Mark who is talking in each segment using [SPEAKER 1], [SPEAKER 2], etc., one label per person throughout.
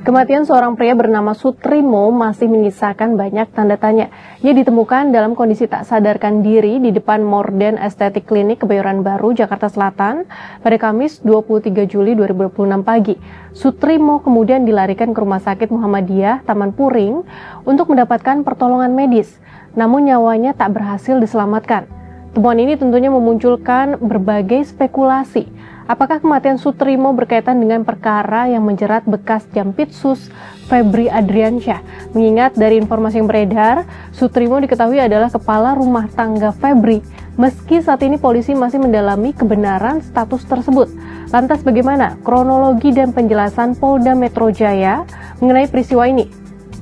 [SPEAKER 1] Kematian seorang pria bernama Sutrimo masih menyisakan banyak tanda tanya. Ia ditemukan dalam kondisi tak sadarkan diri di depan Morden Estetik Klinik Kebayoran Baru, Jakarta Selatan pada Kamis 23 Juli 2026 pagi. Sutrimo kemudian dilarikan ke Rumah Sakit Muhammadiyah Taman Puring untuk mendapatkan pertolongan medis, namun nyawanya tak berhasil diselamatkan. Temuan ini tentunya memunculkan berbagai spekulasi. Apakah kematian Sutrimo berkaitan dengan perkara yang menjerat bekas Jampitsus Febri Adriansyah? Mengingat dari informasi yang beredar, Sutrimo diketahui adalah kepala rumah tangga Febri. Meski saat ini polisi masih mendalami kebenaran status tersebut. Lantas bagaimana kronologi dan penjelasan Polda Metro Jaya mengenai peristiwa ini?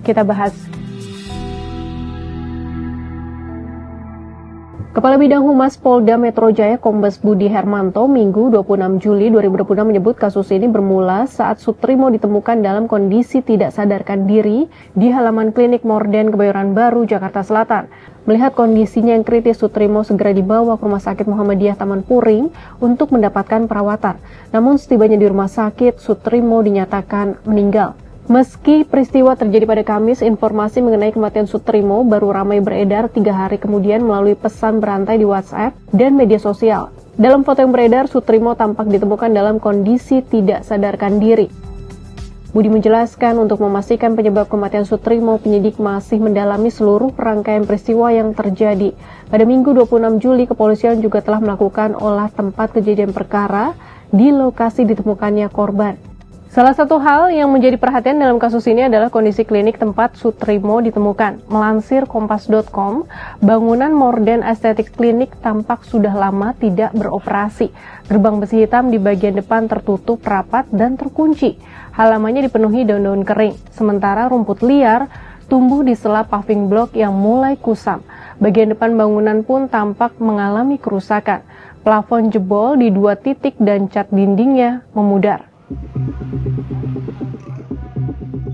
[SPEAKER 1] Kita bahas. Kepala Bidang Humas Polda Metro Jaya Kombes Budi Hermanto Minggu 26 Juli 2026 menyebut kasus ini bermula saat Sutrimo ditemukan dalam kondisi tidak sadarkan diri di halaman klinik Morden Kebayoran Baru, Jakarta Selatan. Melihat kondisinya yang kritis, Sutrimo segera dibawa ke Rumah Sakit Muhammadiyah Taman Puring untuk mendapatkan perawatan. Namun setibanya di rumah sakit, Sutrimo dinyatakan meninggal. Meski peristiwa terjadi pada Kamis, informasi mengenai kematian Sutrimo baru ramai beredar 3 hari kemudian melalui pesan berantai di WhatsApp dan media sosial. Dalam foto yang beredar, Sutrimo tampak ditemukan dalam kondisi tidak sadarkan diri. Budi menjelaskan untuk memastikan penyebab kematian Sutrimo, penyidik masih mendalami seluruh rangkaian peristiwa yang terjadi. Pada Minggu 26 Juli, kepolisian juga telah melakukan olah tempat kejadian perkara di lokasi ditemukannya korban. Salah satu hal yang menjadi perhatian dalam kasus ini adalah kondisi klinik tempat Sutrimo ditemukan. Melansir kompas.com, bangunan Morden Estetik Klinik tampak sudah lama tidak beroperasi. Gerbang besi hitam di bagian depan tertutup rapat dan terkunci. Halamannya dipenuhi daun-daun kering, sementara rumput liar tumbuh di sela paving block yang mulai kusam. Bagian depan bangunan pun tampak mengalami kerusakan. Plafon jebol di 2 titik dan cat dindingnya memudar.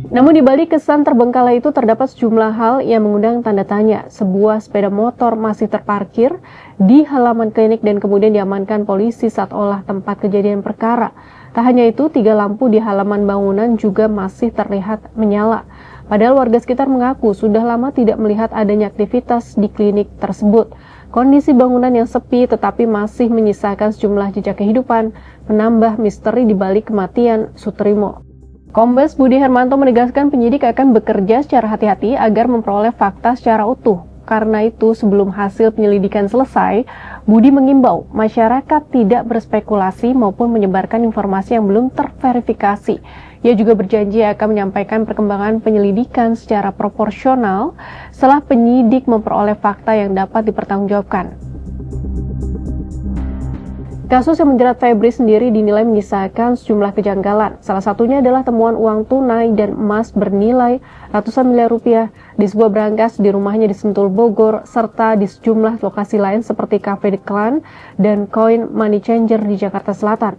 [SPEAKER 1] Namun di balik kesan terbengkalai itu terdapat sejumlah hal yang mengundang tanda tanya. Sebuah sepeda motor masih terparkir di halaman klinik dan kemudian diamankan polisi saat olah tempat kejadian perkara. Tak hanya itu, 3 lampu di halaman bangunan juga masih terlihat menyala. Padahal warga sekitar mengaku sudah lama tidak melihat adanya aktivitas di klinik tersebut. Kondisi bangunan yang sepi tetapi masih menyisakan sejumlah jejak kehidupan, menambah misteri di balik kematian Sutrimo. Kombes Budi Hermanto menegaskan penyidik akan bekerja secara hati-hati agar memperoleh fakta secara utuh. Karena itu, sebelum hasil penyelidikan selesai, Budi mengimbau masyarakat tidak berspekulasi maupun menyebarkan informasi yang belum terverifikasi. Ia juga berjanji akan menyampaikan perkembangan penyelidikan secara proporsional setelah penyidik memperoleh fakta yang dapat dipertanggungjawabkan. Kasus yang menjerat Febri sendiri dinilai menyisakan sejumlah kejanggalan. Salah satunya adalah temuan uang tunai dan emas bernilai ratusan miliar rupiah di sebuah brankas di rumahnya di Sentul, Bogor, serta di sejumlah lokasi lain seperti Cafe The Clan dan Coin Money Changer di Jakarta Selatan.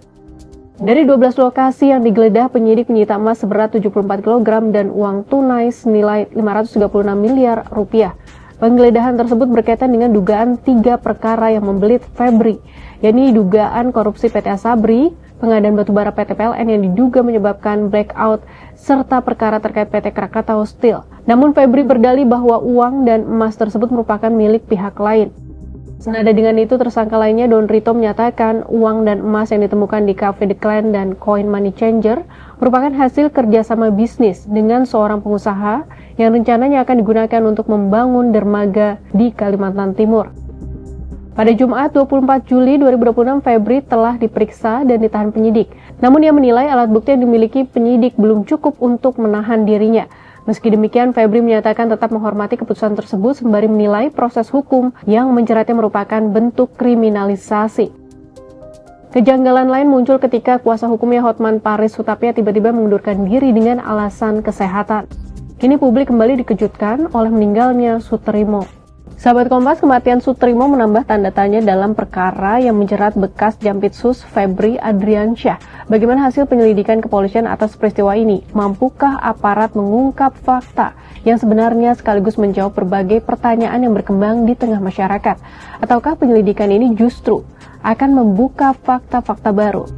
[SPEAKER 1] Dari 12 lokasi yang digeledah, penyidik menyita emas seberat 74 kg dan uang tunai senilai 536 miliar rupiah. Penggeledahan tersebut berkaitan dengan dugaan 3 perkara yang membelit Febri, yakni dugaan korupsi PT Asabri, pengadaan batubara PT PLN yang diduga menyebabkan blackout, serta perkara terkait PT Krakatau Steel. Namun Febri berdalih bahwa uang dan emas tersebut merupakan milik pihak lain. Senada dengan itu, tersangka lainnya Don Rito menyatakan uang dan emas yang ditemukan di Cafe The Clan dan Coin Money Changer merupakan hasil kerjasama bisnis dengan seorang pengusaha yang rencananya akan digunakan untuk membangun dermaga di Kalimantan Timur. Pada Jumat 24 Juli 2026, Febri telah diperiksa dan ditahan penyidik. Namun ia menilai alat bukti yang dimiliki penyidik belum cukup untuk menahan dirinya. Meski demikian, Febri menyatakan tetap menghormati keputusan tersebut sembari menilai proses hukum yang menjeratnya merupakan bentuk kriminalisasi. Kejanggalan lain muncul ketika kuasa hukumnya Hotman Paris Hutapea tiba-tiba mengundurkan diri dengan alasan kesehatan. Kini publik kembali dikejutkan oleh meninggalnya Sutrimo. Sahabat Kompas, kematian Sutrimo menambah tanda tanya dalam perkara yang menjerat bekas Jampitsus Febri Adriansyah. Bagaimana hasil penyelidikan kepolisian atas peristiwa ini? Mampukah aparat mengungkap fakta yang sebenarnya sekaligus menjawab berbagai pertanyaan yang berkembang di tengah masyarakat? Ataukah penyelidikan ini justru akan membuka fakta-fakta baru?